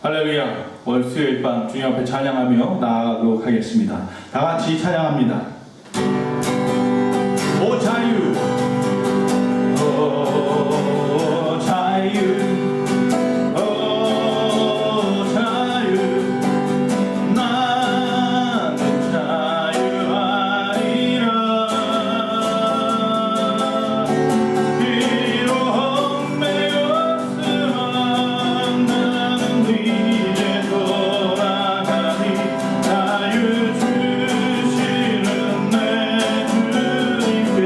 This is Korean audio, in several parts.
할렐루야. 월 수요일 밤 주님 앞에 찬양하며 나아가도록 하겠습니다. 다 같이 찬양합니다. 오 자유, 오 자유, 오 자유, 나는 자유하리라. 비록 헛매였으나 나는 이제 돌아가니 자유 주시는 내 주님께.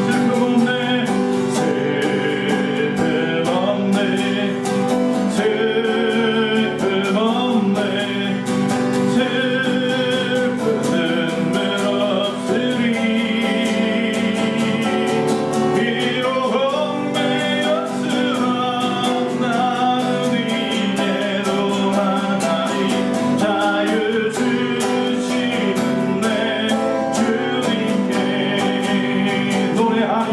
슬픔 없네, 슬픔 없네, 슬픔 없네, 슬픔은 없으리. 비록 헛매였으나 나는 이제 돌아가니 자유 주시는 내 주님께 노래하리,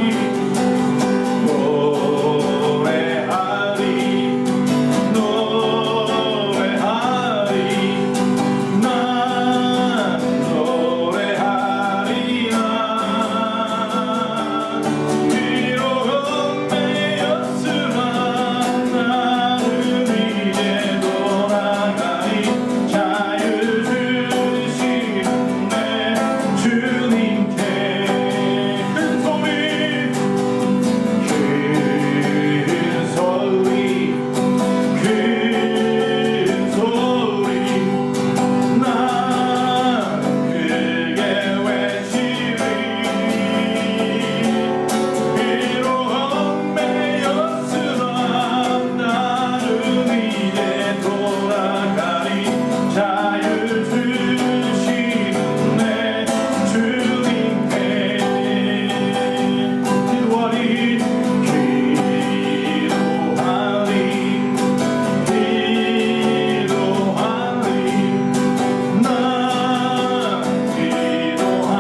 노래하리, 노래하리. 난 노래하리라. 비록 헛매였으나 나는 이제 돌아가니 자유 주시는 내 주님께. 큰 소리, 큰 소리, 큰 소리. 난 크게 외치리. 비록 헛매였으나 나는 이제 돌아가니 자유 주시는 내 주님께. 기도하리, 기도하리, 기도하리. 난 기도하리라.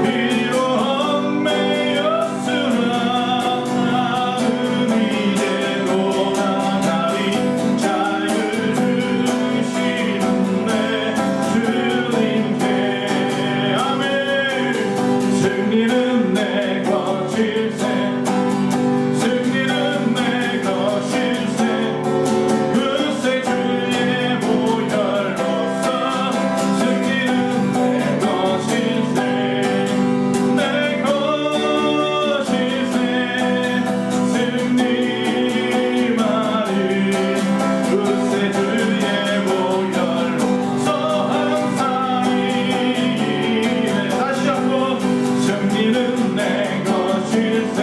비록 헛매였으나 나는 이제 돌아가니 자유 주시는 내 주님께. 아멘. 승리는 내 것일세, 승리는 내 것일세. 그새 주의 보혈로서 승리는 내 것일세, 내 것일세. 승리만을 그새 주의 보혈로서 항상 이기네. 다시 한번 승리는 내 것일세,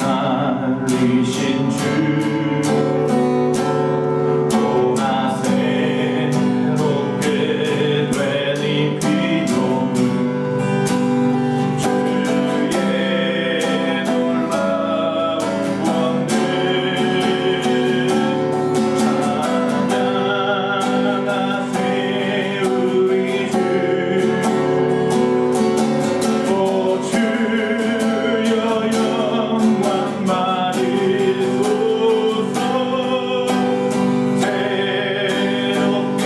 살리신 주 또나 새롭게 된 이 피조물 주의 놀라운 권능 찬양하세 우리 주 오 주여 영광 받으소서 새롭게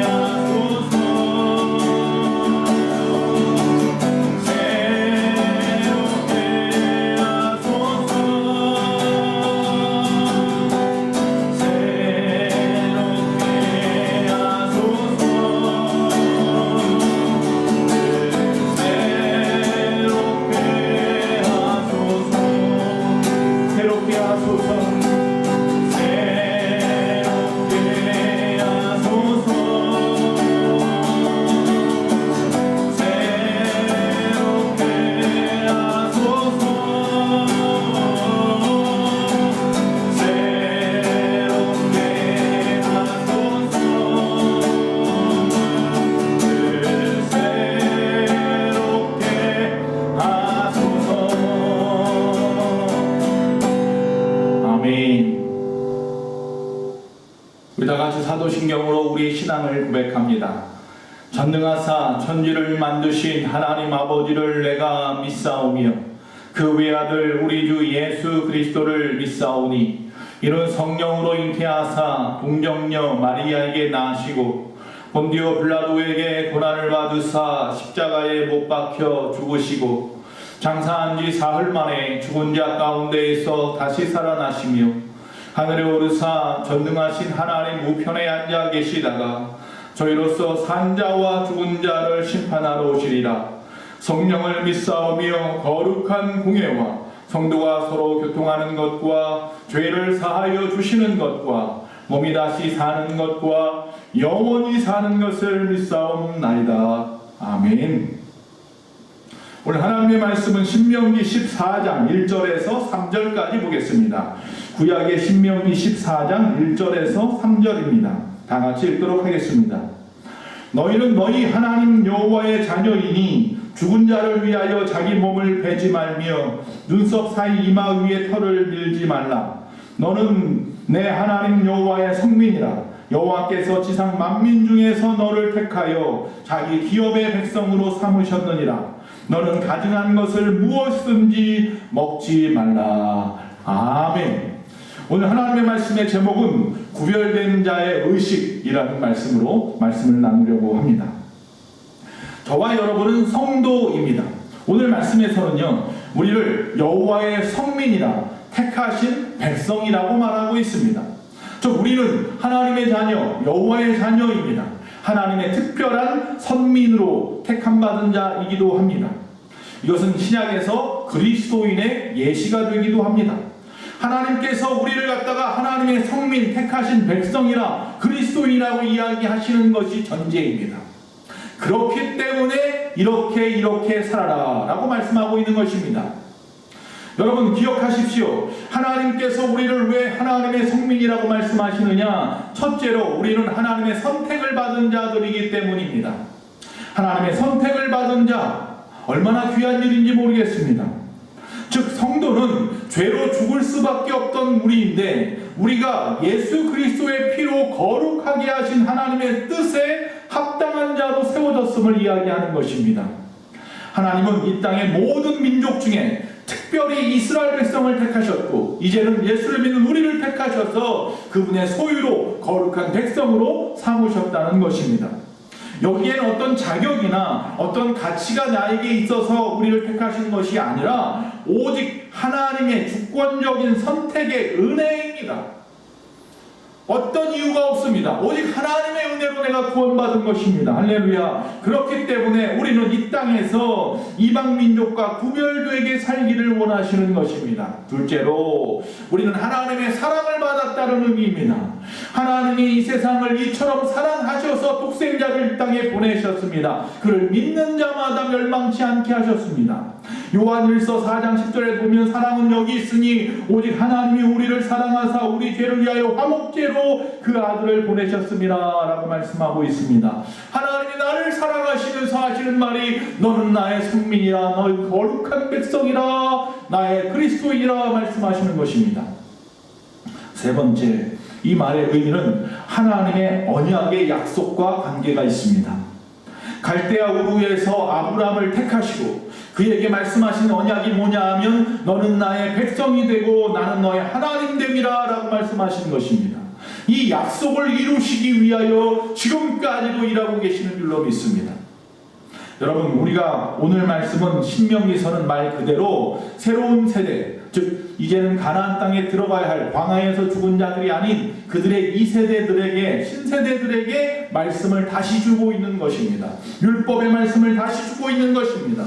하소서 새롭게 하소서 새롭게 하소서 새롭게 하소서 새롭게 하소서 새롭게 하소서 새롭게 하소서 새롭게 하소서 아멘. 우리 다 같이 사도신경으로 우리 신앙을 고백합니다. 전능하사 천지를 만드신 하나님 아버지를 내가 믿사오며 그 외아들 우리 주 예수 그리스도를 믿사오니 이는 성령으로 잉태하사 동정녀 마리아에게 낳으시고 본디오 빌라도에게 고난을 받으사 십자가에 못 박혀 죽으시고 장사한 지 사흘 만에 죽은 자 가운데에서 다시 살아나시며 하늘에 오르사 전능하신 하나님 우편에 앉아 계시다가 저희로서 산자와 죽은 자를 심판하러 오시리라. 성령을 믿사오며 거룩한 공예와 성도가 서로 교통하는 것과 죄를 사하여 주시는 것과 몸이 다시 사는 것과 영원히 사는 것을 믿사옵나이다. 아멘. 오늘 하나님의 말씀은 신명기 14장 1절에서 3절까지 보겠습니다. 구약의 신명기 14장 1절에서 3절입니다. 다 같이 읽도록 하겠습니다. 너희는 너희 하나님 여호와의 자녀이니 죽은 자를 위하여 자기 몸을 베지 말며 눈썹 사이 이마 위에 털을 밀지 말라. 너는 내 하나님 여호와의 성민이라. 여호와께서 지상 만민 중에서 너를 택하여 자기 기업의 백성으로 삼으셨느니라. 너는 가증한 것을 무엇이든지 먹지 말라. 아멘. 오늘 하나님의 말씀의 제목은 구별된 자의 의식이라는 말씀으로 말씀을 나누려고 합니다. 저와 여러분은 성도입니다. 오늘 말씀에서는요, 우리를 여호와의 성민이라 택하신 백성이라고 말하고 있습니다. 우리는 하나님의 자녀, 여호와의 자녀입니다. 하나님의 특별한 선민으로 택함받은 자이기도 합니다. 이것은 신약에서 그리스도인의 예시가 되기도 합니다. 하나님께서 우리를 갖다가 하나님의 성민, 택하신 백성이라 그리스도인이라고 이야기하시는 것이 전제입니다. 그렇기 때문에 이렇게 살아라 라고 말씀하고 있는 것입니다. 여러분 기억하십시오. 하나님께서 우리를 왜 하나님의 성민이라고 말씀하시느냐? 첫째로 우리는 하나님의 선택을 받은 자들이기 때문입니다. 하나님의 선택을 받은 자, 얼마나 귀한 일인지 모르겠습니다. 즉 성도는 죄로 죽을 수밖에 없던 우리인데 우리가 예수 그리스도의 피로 거룩하게 하신 하나님의 뜻에 합당한 자로 세워졌음을 이야기하는 것입니다. 하나님은 이 땅의 모든 민족 중에 특별히 이스라엘 백성을 택하셨고 이제는 예수를 믿는 우리를 택하셔서 그분의 소유로 거룩한 백성으로 삼으셨다는 것입니다. 여기에는 어떤 자격이나 어떤 가치가 나에게 있어서 우리를 택하신 것이 아니라 오직 하나님의 주권적인 선택의 은혜입니다. 어떤 이유가 없습니다. 오직 하나님의 은혜로 내가 구원받은 것입니다. 할렐루야. 그렇기 때문에 우리는 이 땅에서 이방 민족과 구별되게 살기를 원하시는 것입니다. 둘째로 우리는 하나님의 사랑을 받았다는 의미입니다. 하나님이 이 세상을 이처럼 사랑하셔서 독생자를 이 땅에 보내셨습니다. 그를 믿는 자마다 멸망치 않게 하셨습니다. 요한일서 4장 10절에 보면 사랑은 여기 있으니 오직 하나님이 우리를 사랑하사 우리 죄를 위하여 화목제로 그 아들을 보내셨습니다 라고 말씀하고 있습니다. 하나님이 나를 사랑하시면서 하시는 말이 너는 나의 성민이라, 너의 거룩한 백성이라, 나의 그리스도이라 말씀하시는 것입니다. 세 번째, 이 말의 의미는 하나님의 언약의 약속과 관계가 있습니다. 갈대아 우르에서 아브라함을 택하시고 그에게 말씀하신 언약이 뭐냐 하면 너는 나의 백성이 되고 나는 너의 하나님 됨이라 라고 말씀하신 것입니다. 이 약속을 이루시기 위하여 지금까지도 일하고 계시는 줄로 믿습니다. 여러분, 우리가 오늘 말씀은 신명기서는 말 그대로 새로운 세대, 즉 이제는 가나안 땅에 들어가야 할 광야에서 죽은 자들이 아닌 그들의 2세대들에게, 신세대들에게 말씀을 다시 주고 있는 것입니다. 율법의 말씀을 다시 주고 있는 것입니다.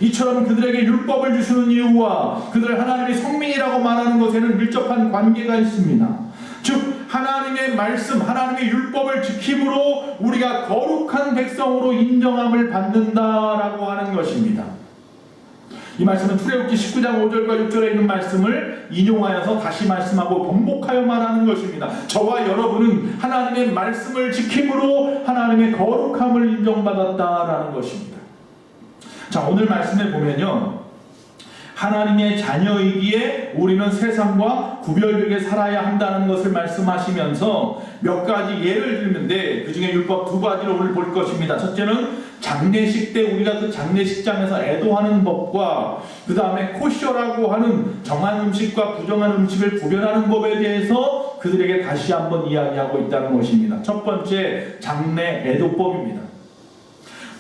이처럼 그들에게 율법을 주시는 이유와 그들 하나님의 성민이라고 말하는 것에는 밀접한 관계가 있습니다. 즉 하나님의 말씀, 하나님의 율법을 지킴으로 우리가 거룩한 백성으로 인정함을 받는다라고 하는 것입니다. 이 말씀은 출애굽기 19장 5절과 6절에 있는 말씀을 인용하여서 다시 말씀하고 번복하여 말하는 것입니다. 저와 여러분은 하나님의 말씀을 지킴으로 하나님의 거룩함을 인정받았다라는 것입니다. 자, 오늘 말씀에 보면요, 하나님의 자녀이기에 우리는 세상과 구별되게 살아야 한다는 것을 말씀하시면서 몇 가지 예를 들는데 그 중에 율법 두 가지를 오늘 볼 것입니다. 첫째는 장례식 때 우리가 그 장례식장에서 애도하는 법과 그 다음에 코셔라고 하는 정한 음식과 부정한 음식을 구별하는 법에 대해서 그들에게 다시 한번 이야기하고 있다는 것입니다. 첫 번째, 장례 애도법입니다.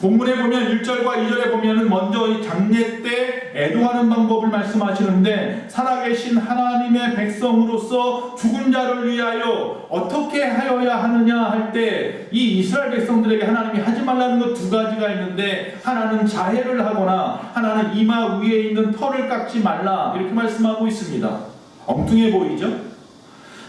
본문에 보면 1절과 2절에 보면은 먼저 이 장례 때 애도하는 방법을 말씀하시는데 살아계신 하나님의 백성으로서 죽은 자를 위하여 어떻게 하여야 하느냐 할 때 이 이스라엘 백성들에게 하나님이 하지 말라는 것 두 가지가 있는데 하나는 자해를 하거나 하나는 이마 위에 있는 털을 깎지 말라 이렇게 말씀하고 있습니다. 엉뚱해 보이죠?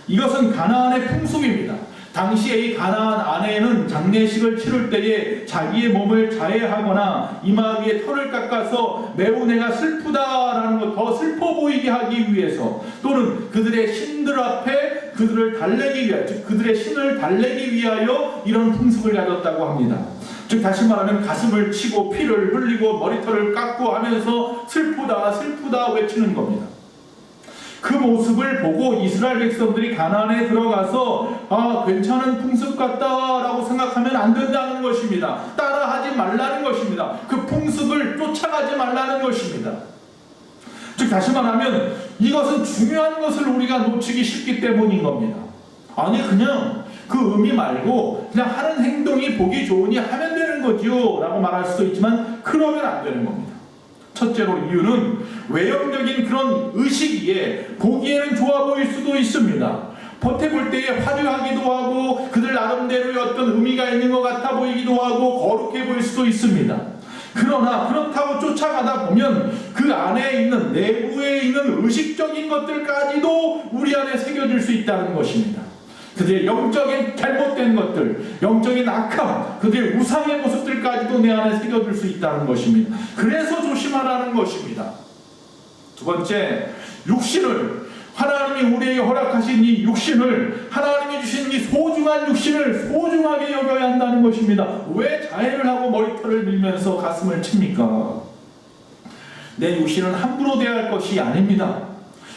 이것은 가나안의 풍습입니다. 당시에 이 가나안 아내는 장례식을 치를 때에 자기의 몸을 자해하거나 이마 위에 털을 깎아서 매우 내가 슬프다라는 것, 더 슬퍼 보이게 하기 위해서 또는 그들의 신들 앞에 그들을 달래기 위하여, 즉 그들의 신을 달래기 위하여 이런 풍습을 가졌다고 합니다. 즉 다시 말하면 가슴을 치고 피를 흘리고 머리털을 깎고 하면서 슬프다 슬프다 외치는 겁니다. 그 모습을 보고 이스라엘 백성들이 가나안에 들어가서 괜찮은 풍습 같다라고 생각하면 안 된다는 것입니다. 따라하지 말라는 것입니다. 그 풍습을 쫓아가지 말라는 것입니다. 즉 다시 말하면 이것은 중요한 것을 우리가 놓치기 쉽기 때문인 겁니다. 아니 그냥 그 의미 말고 그냥 하는 행동이 보기 좋으니 하면 되는 거지요 라고 말할 수도 있지만 그러면 안 되는 겁니다. 첫째로 이유는 외형적인 그런 의식이에 보기에는 좋아 보일 수도 있습니다. 보태볼 때에 화려하기도 하고 그들 나름대로의 어떤 의미가 있는 것 같아 보이기도 하고 거룩해 보일 수도 있습니다. 그러나 그렇다고 쫓아가다 보면 그 안에 있는 내부에 있는 의식적인 것들까지도 우리 안에 새겨질 수 있다는 것입니다. 그들의 영적인 잘못된 것들, 영적인 악함, 그들의 우상의 모습들까지도 내 안에 새겨질 수 있다는 것입니다. 그래서 조심하라는 것입니다. 두 번째, 육신을, 하나님이 우리에게 허락하신 이 육신을, 하나님이 주신 이 소중한 육신을 소중하게 여겨야 한다는 것입니다. 왜 자해를 하고 머리털을 밀면서 가슴을 칩니까? 내 육신은 함부로 대할 것이 아닙니다.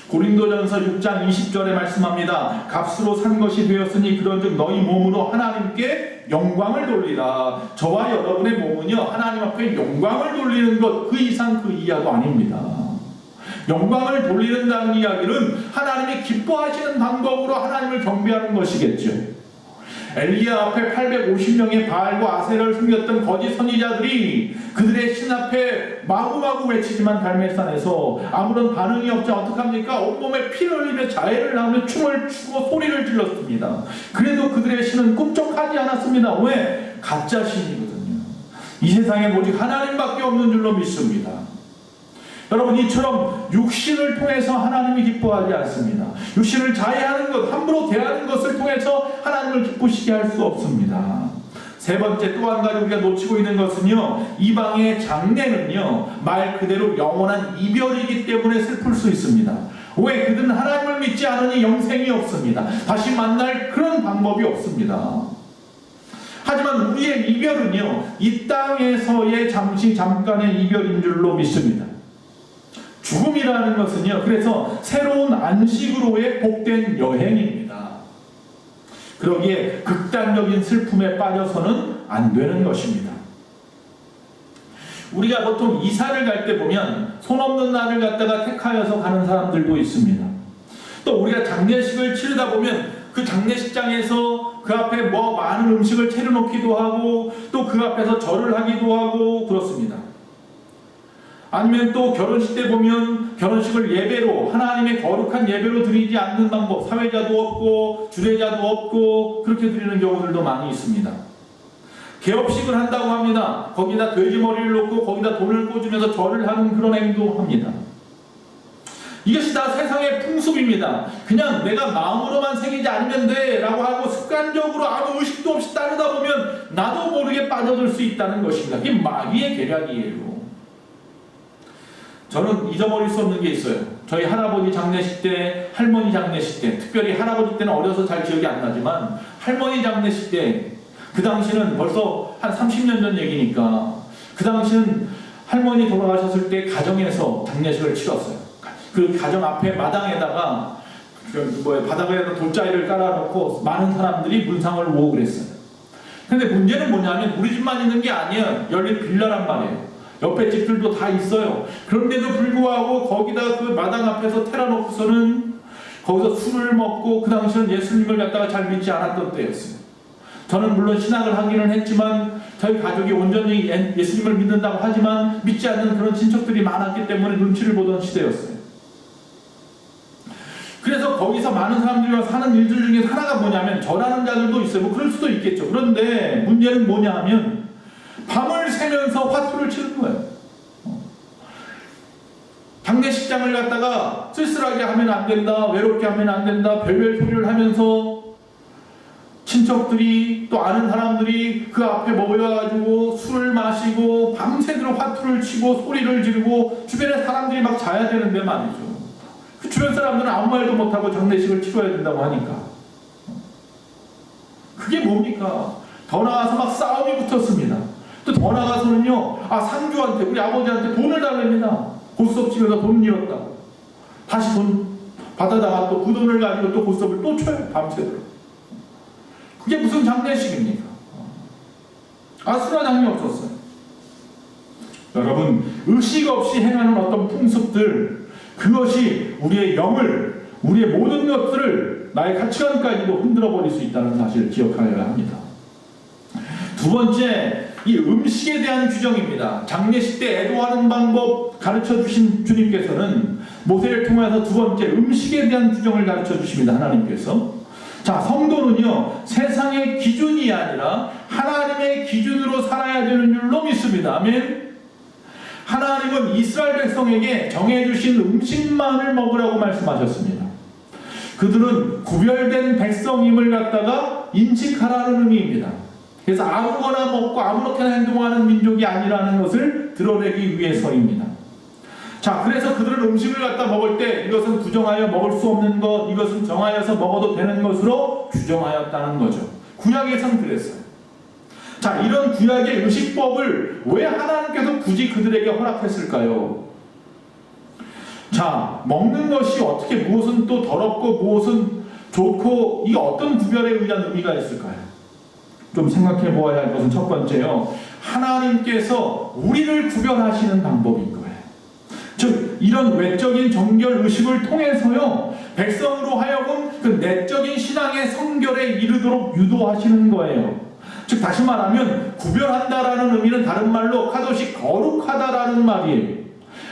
고린도전서 6장 20절에 말씀합니다. 값으로 산 것이 되었으니 그런즉 너희 몸으로 하나님께 영광을 돌리라. 저와 여러분의 몸은요 하나님 앞에 영광을 돌리는 것 그 이상 그 이하도 아닙니다. 영광을 돌리는다는 이야기는 하나님이 기뻐하시는 방법으로 하나님을 경배하는 것이겠죠. 엘리야 앞에 850명의 바알과 아세라를 숨겼던 거짓 선지자들이 그들의 신 앞에 마구마구 외치지만 갈멜산에서 아무런 반응이 없자 어떡합니까? 온몸에 피를 흘리며 자해를 하며 춤을 추고 소리를 질렀습니다. 그래도 그들의 신은 꿈쩍하지 않았습니다. 왜? 가짜 신이거든요. 이 세상에 오직 하나님밖에 없는 줄로 믿습니다. 여러분 이처럼 육신을 통해서 하나님이 기뻐하지 않습니다. 육신을 자해하는 것, 함부로 대하는 것을 통해서 하나님을 기쁘시게 할 수 없습니다. 세 번째 또 한 가지 우리가 놓치고 있는 것은요, 이방의 장례는요, 말 그대로 영원한 이별이기 때문에 슬플 수 있습니다. 왜? 그들은 하나님을 믿지 않으니 영생이 없습니다. 다시 만날 그런 방법이 없습니다. 하지만 우리의 이별은요, 이 땅에서의 잠깐의 이별인 줄로 믿습니다. 죽음이라는 것은요, 그래서 새로운 안식으로의 복된 여행입니다. 그러기에 극단적인 슬픔에 빠져서는 안 되는 것입니다. 우리가 보통 이사를 갈 때 보면 손 없는 날을 갖다가 택하여서 가는 사람들도 있습니다. 또 우리가 장례식을 치르다 보면 그 장례식장에서 그 앞에 많은 음식을 차려놓기도 하고 또 그 앞에서 절을 하기도 하고 그렇습니다. 아니면 또 결혼식 때 보면 결혼식을 예배로, 하나님의 거룩한 예배로 드리지 않는 방법, 사회자도 없고 주례자도 없고 그렇게 드리는 경우들도 많이 있습니다. 개업식을 한다고 합니다. 거기다 돼지머리를 놓고 거기다 돈을 꽂으면서 절을 하는 그런 행동을 합니다. 이것이 다 세상의 풍습입니다. 그냥 내가 마음으로만 새기지 않으면 돼 라고 하고 습관적으로 아무 의식도 없이 따르다 보면 나도 모르게 빠져들 수 있다는 것입니다. 이게 마귀의 계략이에요. 저는 잊어버릴 수 없는 게 있어요. 저희 할아버지 장례식 때, 할머니 장례식 때, 특별히 할아버지 때는 어려서 잘 기억이 안 나지만 할머니 장례식 때, 그 당시는 벌써 한 30년 전 얘기니까 그 당시는 할머니 돌아가셨을 때 가정에서 장례식을 치렀어요. 그 가정 앞에 마당에다가 바닥에다 돗자리를 깔아놓고 많은 사람들이 문상을 오고 그랬어요. 근데 문제는 뭐냐면 우리 집만 있는 게 아니에요. 열린 빌라란 말이에요. 옆에 집들도 다 있어요. 그런데도 불구하고 거기다 그 마당 앞에서 테라놓고서는 거기서 술을 먹고 그 당시는 예수님을 갖다가 잘 믿지 않았던 때였어요. 저는 물론 신앙을 하기는 했지만 저희 가족이 온전히 예수님을 믿는다고 하지만 믿지 않는 그런 친척들이 많았기 때문에 눈치를 보던 시대였어요. 그래서 거기서 많은 사람들이 사는 일들 중에 하나가 뭐냐면 절하는 자들도 있어요. 그럴 수도 있겠죠. 그런데 문제는 뭐냐면 밤을 새면서 화투를 치는 거예요. 장례식장을 갖다가 쓸쓸하게 하면 안 된다, 외롭게 하면 안 된다, 별별 소리를 하면서 친척들이 또 아는 사람들이 그 앞에 모여가지고 술을 마시고 밤새도록 화투를 치고 소리를 지르고 주변에 사람들이 막 자야 되는데 말이죠. 그 주변 사람들은 아무 말도 못하고 장례식을 치러야 된다고 하니까 그게 뭡니까? 더 나아가서 막 싸움이 붙었습니다. 또 더 나가서는요, 상주한테, 우리 아버지한테 돈을 달랍니다. 고스톱집에서 돈 잃었다고. 다시 돈 받아다가 또 그 돈을 가지고 또 고스톱을 또 쳐요, 밤새도록. 그게 무슨 장례식입니까? 아수라장이 없었어요. 여러분, 의식 없이 행하는 어떤 풍습들, 그것이 우리의 영을, 우리의 모든 것들을, 나의 가치관까지도 흔들어버릴 수 있다는 사실을 기억하여야 합니다. 두 번째, 이 음식에 대한 규정입니다. 장례식 때 애도하는 방법 가르쳐 주신 주님께서는 모세를 통해서 두 번째 음식에 대한 규정을 가르쳐 주십니다. 하나님께서. 자, 성도는요, 세상의 기준이 아니라 하나님의 기준으로 살아야 되는 줄로 믿습니다. 아멘. 하나님은 이스라엘 백성에게 정해주신 음식만을 먹으라고 말씀하셨습니다. 그들은 구별된 백성임을 갖다가 인식하라는 의미입니다. 그래서 아무거나 먹고 아무렇게나 행동하는 민족이 아니라는 것을 드러내기 위해서입니다. 자, 그래서 그들은 음식을 갖다 먹을 때 이것은 부정하여 먹을 수 없는 것, 이것은 정하여서 먹어도 되는 것으로 규정하였다는 거죠. 구약에선 그랬어요. 자, 이런 구약의 의식법을 왜 하나님께서 굳이 그들에게 허락했을까요? 자, 먹는 것이 어떻게, 무엇은 또 더럽고 무엇은 좋고, 이게 어떤 구별에 의한 의미가 있을까요? 좀 생각해 보아야 할 것은 첫 번째요, 하나님께서 우리를 구별하시는 방법인 거예요. 즉, 이런 외적인 정결 의식을 통해서요, 백성으로 하여금 그 내적인 신앙의 성결에 이르도록 유도하시는 거예요. 즉, 다시 말하면 구별한다라는 의미는 다른 말로 카도시, 거룩하다라는 말이에요.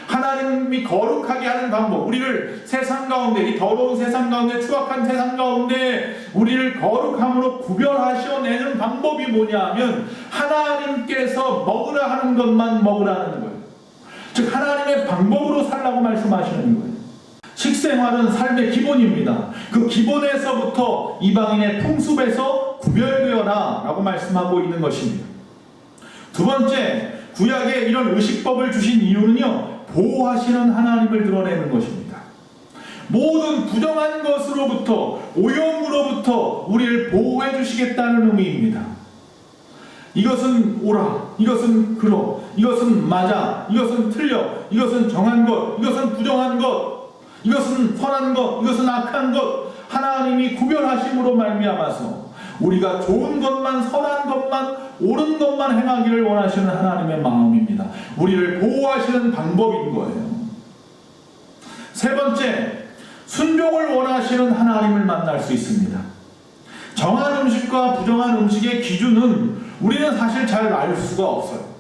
하나님이 거룩하게 하는 방법, 우리를 세상 가운데, 이 더러운 세상 가운데, 추악한 세상 가운데 우리를 거룩함으로 구별하셔내는 방법이 뭐냐 하면 하나님께서 먹으라 하는 것만 먹으라는 거예요. 즉, 하나님의 방법으로 살라고 말씀하시는 거예요. 식생활은 삶의 기본입니다. 그 기본에서부터 이방인의 풍습에서 구별되어라 라고 말씀하고 있는 것입니다. 두 번째, 구약에 이런 의식법을 주신 이유는요, 보호하시는 하나님을 드러내는 것입니다. 모든 부정한 것으로부터, 오염으로부터 우리를 보호해 주시겠다는 의미입니다. 이것은 옳아, 이것은 그러, 이것은 맞아, 이것은 틀려, 이것은 정한 것, 이것은 부정한 것, 이것은 선한 것, 이것은 악한 것, 하나님이 구별하심으로 말미암아서 우리가 좋은 것만, 선한 것만, 옳은 것만 행하기를 원하시는 하나님의 마음입니다. 우리를 보호하시는 방법인 거예요. 세 번째, 순종을 원하시는 하나님을 만날 수 있습니다. 정한 음식과 부정한 음식의 기준은 우리는 사실 잘 알 수가 없어요.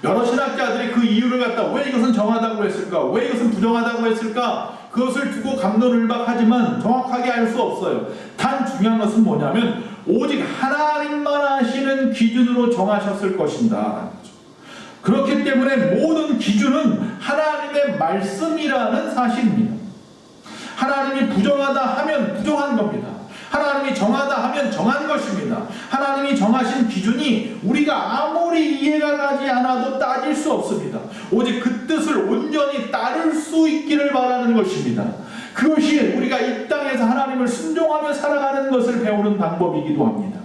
여러 신학자들이 그 이유를 갖다 왜 이것은 정하다고 했을까? 왜 이것은 부정하다고 했을까? 그것을 두고 갑론을박하지만 정확하게 알 수 없어요. 단 중요한 것은 뭐냐면 오직 하나님만 아시는 기준으로 정하셨을 것인다. 그렇기 때문에 모든 기준은 하나님의 말씀이라는 사실입니다. 하나님이 부정하다 하면 부정한 겁니다. 하나님이 정하다 하면 정한 것입니다. 하나님이 정하신 기준이 우리가 아무리 이해가 가지 않아도 따질 수 없습니다. 오직 그 뜻을 온전히 따를 수 있기를 바라는 것입니다. 그것이 우리가 이 땅에서 하나님을 순종하며 살아가는 것을 배우는 방법이기도 합니다.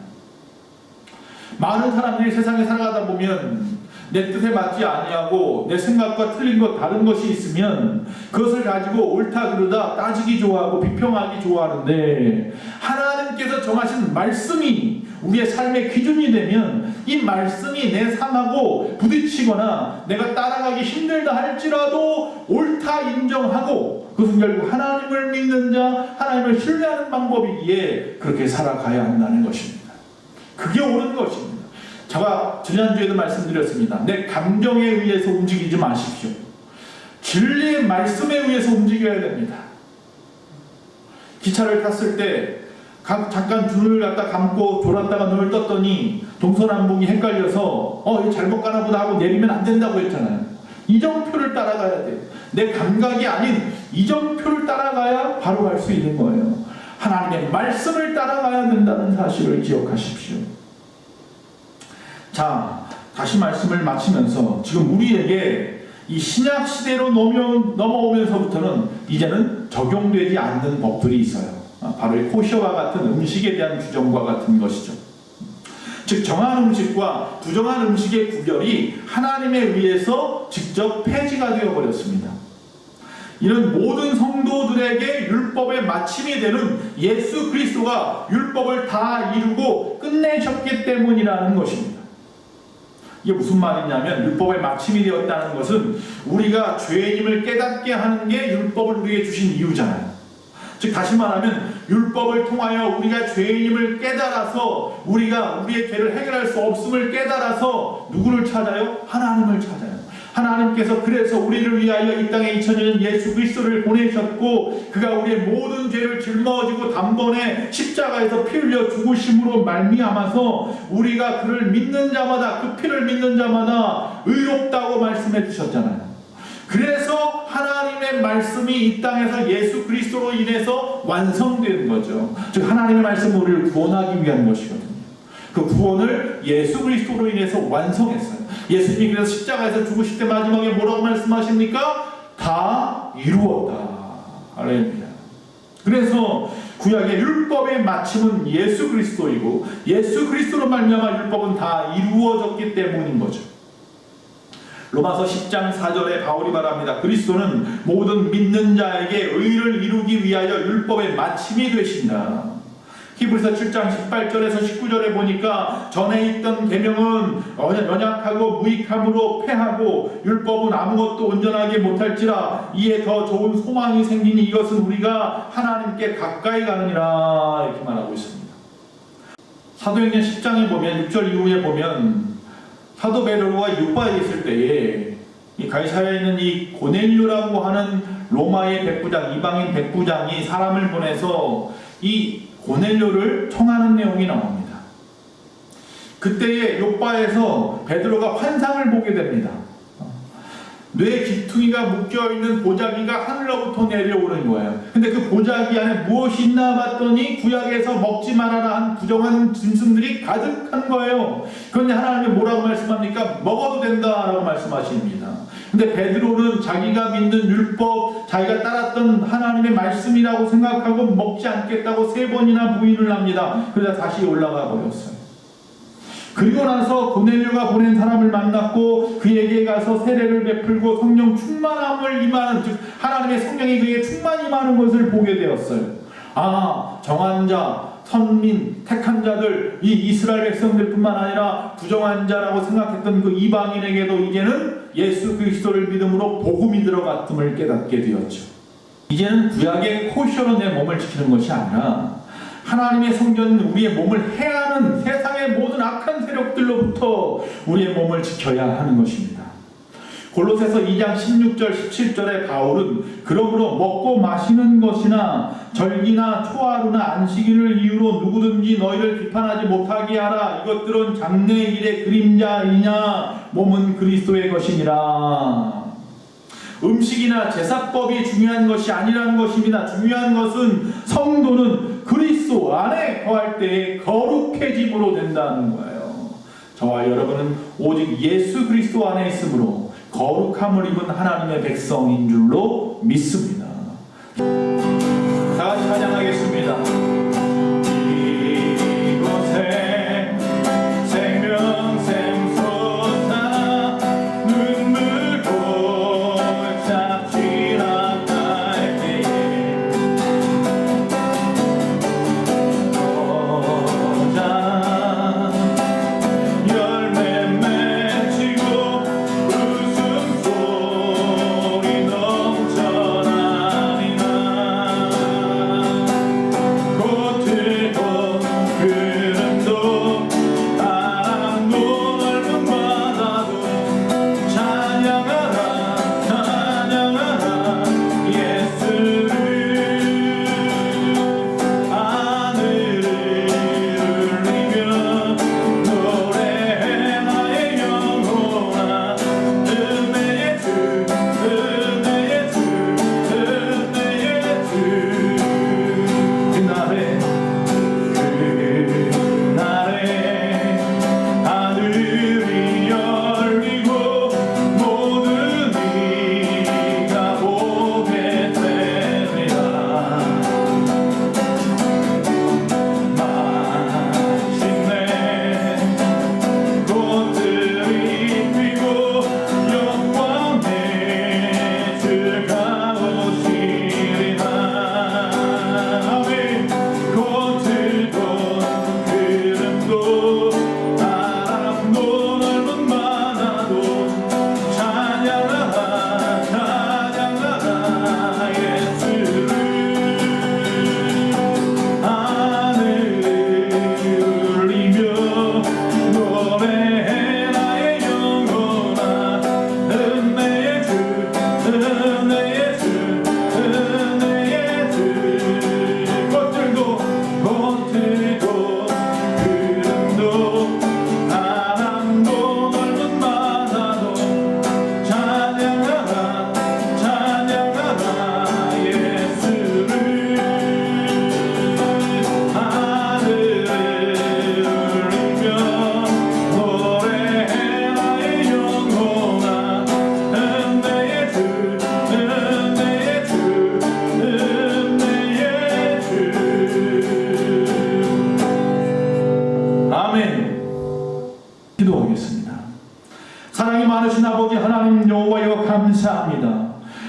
많은 사람들이 세상에 살아가다 보면 내 뜻에 맞지 아니하고 내 생각과 틀린 것 다른 것이 있으면 그것을 가지고 옳다 그르다 따지기 좋아하고 비평하기 좋아하는데, 하나님께서 정하신 말씀이 우리의 삶의 기준이 되면 이 말씀이 내 삶하고 부딪히거나 내가 따라가기 힘들다 할지라도 옳다 인정하고, 그것은 결국 하나님을 믿는 자, 하나님을 신뢰하는 방법이기에 그렇게 살아가야 한다는 것입니다. 그게 옳은 것입니다. 제가 지난주에도 말씀드렸습니다. 내 감정에 의해서 움직이지 마십시오. 진리의 말씀에 의해서 움직여야 됩니다. 기차를 탔을 때 잠깐 눈을 갖다 감고 졸았다가 눈을 떴더니 동서남북이 헷갈려서 이거 잘못 가나 보다 하고 내리면 안 된다고 했잖아요. 이정표를 따라가야 돼요. 내 감각이 아닌 이정표를 따라가야 바로 갈 수 있는 거예요. 하나님의 말씀을 따라가야 된다는 사실을 기억하십시오. 자, 다시 말씀을 마치면서 지금 우리에게 이 신약 시대로 넘어오면서부터는 이제는 적용되지 않는 법들이 있어요. 바로 이 코셔와 같은 음식에 대한 규정과 같은 것이죠. 즉 정한 음식과 부정한 음식의 구별이 하나님에 의해서 직접 폐지가 되어버렸습니다. 이는 모든 성도들에게 율법의 마침이 되는 예수 그리스도가 율법을 다 이루고 끝내셨기 때문이라는 것입니다. 이게 무슨 말이냐면, 율법의 마침이 되었다는 것은 우리가 죄인임을 깨닫게 하는 게 율법을 우리에게 주신 이유잖아요. 즉 다시 말하면 율법을 통하여 우리가 죄인임을 깨달아서 우리가 우리의 죄를 해결할 수 없음을 깨달아서 누구를 찾아요? 하나님을 찾아요. 하나님께서 그래서 우리를 위하여 이 땅에 2000년 예수 그리스도를 보내셨고, 그가 우리의 모든 죄를 짊어지고 단번에 십자가에서 피 흘려 죽으심으로 말미암아서 우리가 그를 믿는 자마다, 그 피를 믿는 자마다 의롭다고 말씀해 주셨잖아요. 그래서 하나님의 말씀이 이 땅에서 예수 그리스도로 인해서 완성된 거죠. 즉 하나님의 말씀은 우리를 구원하기 위한 것이거든요. 그 구원을 예수 그리스도로 인해서 완성했어요. 예수님이 그래서 십자가에서 죽으실 때 마지막에 뭐라고 말씀하십니까? 다 이루었다. 할렐루야. 그래서 구약의 율법의 마침은 예수 그리스도이고, 예수 그리스도로 말미암아 율법은 다 이루어졌기 때문인 거죠. 로마서 10장 4절에 바울이 말합니다. 그리스도는 모든 믿는 자에게 의를 이루기 위하여 율법의 마침이 되신다. 히브리서 7장 18절에서 19절에 보니까 전에 있던 계명은 연약하고 무익함으로 패하고 율법은 아무것도 온전하게 못할지라 이에 더 좋은 소망이 생기니 이것은 우리가 하나님께 가까이 가느니라, 이렇게 말하고 있습니다. 사도행전 10장에 보면 6절 이후에 보면 사도 베드로가 요파에 있을 때에 이 가이사랴에 있는 이 고넬료라고 하는 로마의 백부장, 이방인 백부장이 사람을 보내서 이 고넬료를 청하는 내용이 나옵니다. 그때에 요파에서 베드로가 환상을 보게 됩니다. 뇌 귀퉁이가 묶여있는 보자기가 하늘로부터 내려오는 거예요. 근데 그 보자기 안에 무엇이 있나 봤더니 구약에서 먹지 말아라 한 부정한 짐승들이 가득한 거예요. 그런데 하나님이 뭐라고 말씀합니까? 먹어도 된다라고 말씀하십니다. 근데 베드로는 자기가 믿는 율법, 자기가 따랐던 하나님의 말씀이라고 생각하고 먹지 않겠다고 3번이나 부인을 합니다. 그러다 다시 올라가 버렸어요. 그리고 나서 고넬료가 보낸 사람을 만났고 그에게 가서 세례를 베풀고 성령 충만함을 임하는, 즉 하나님의 성령이 그에게 충만 임하는 것을 보게 되었어요. 아, 정한 자, 선민, 택한 자들, 이 이스라엘 백성들뿐만 아니라 부정한 자라고 생각했던 그 이방인에게도 이제는 예수 그리스도를 믿음으로 복음이 들어갔음을 깨닫게 되었죠. 이제는 구약의 코셔로 내 몸을 지키는 것이 아니라 하나님의 성전은 우리의 몸을 해하는 세상의 모든 악한 세력들로부터 우리의 몸을 지켜야 하는 것입니다. 골로새서 2장 16절 17절에 바울은 그러므로 먹고 마시는 것이나 절기나 초하루나 안식일을 이유로 누구든지 너희를 비판하지 못하게 하라. 이것들은 장래 일의 그림자이냐 몸은 그리스도의 것이니라. 음식이나 제사법이 중요한 것이 아니라는 것입니다. 중요한 것은 성도는 그리스도 안에 거할 때에 거룩해짐으로 된다는 거예요. 저와 여러분은 오직 예수 그리스도 안에 있으므로 거룩함을 입은 하나님의 백성인 줄로 믿습니다. 다 같이 찬양하겠습니다. 이곳에 생명샘 솟아 눈물 골짝 지나갈 때에 오자 열매 맺히고 웃음소리 넘쳐나니나 꽃들도 그름도 바람도 넓은 바다도 찬양하라 찬양하라 예수를 하늘을 울리며 노래해 나의 영혼아 은혜의 주 은혜의 주 은혜의 주 그날에 하늘이 열리고 모든 이가 보게 되리라. 마침내 꽃들이 피고 영광의 주가 오시리라. 아멘. 꽃들도 그름도 바람도 넓은 바다도 찬양하라 찬양하라 예수를 하늘을 울리며 노래해 나의 영혼아 은혜의 주 은혜의 주 은혜의 주 꽃들도 그름도 바람도 넓은 바다도 찬양하라 찬양하라 예수를 하늘을 울리며 노래해 나의 영혼아 은혜의 주 은혜의 주 은혜의 주 아멘. 기도하겠습니다. 사랑이 많으신 아버지 하나님 여호와여 감사합니다.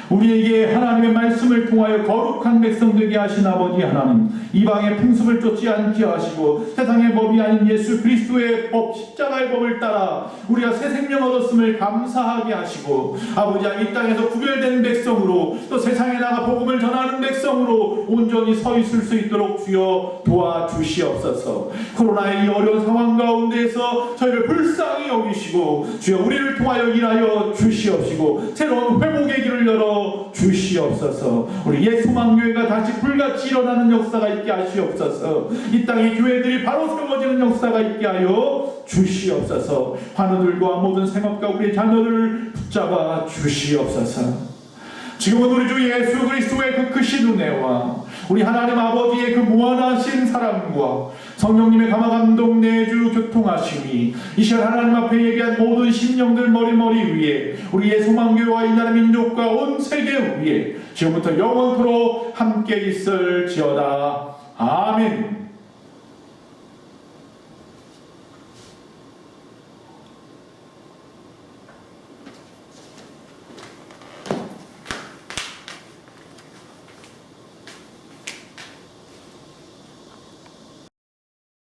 우리에게 하나님의 말씀을 통하여 거룩한 백성 되게 하신 아버지 하나님, 이방의 풍습을 쫓지 않게 하시고 세상의 법이 아닌 예수 그리스도의 법 십자가의 법을 따라 우리가 새 생명 얻었음을 감사하게 하시고 아버지 이 땅에서 구별된 백성으로 또 세상에 나가 복음을 전하는 백성으로 온전히 서 있을 수 있도록 주여 도와주시옵소서. 코로나의 이 어려운 상황 가운데에서 저희를 불쌍히 여기시고 주여 우리를 통하여 일하여 주시옵시고 새로운 회복의 길을 열어 주시옵소서. 우리 예수만교회가 교회가 다시 불같이 일어나는 역사가 있게 하시옵소서. 이 땅의 교회들이 바로 세워지는 역사가 있게 하여 주시옵소서. 환우들과 모든 생업과 우리의 자녀들을 붙잡아 주시옵소서. 지금은 우리 주 예수 그리스도의 그 크신 은혜와 우리 하나님 아버지의 그 무한하신 사랑과 성령님의 감화감동 내주 교통하심이 이 시간 하나님 앞에 예비한 모든 심령들 머리 위에 우리의 소망교회와 이 나라 민족과 온 세계 위에 지금부터 영원토록 함께 있을지어다. 아멘.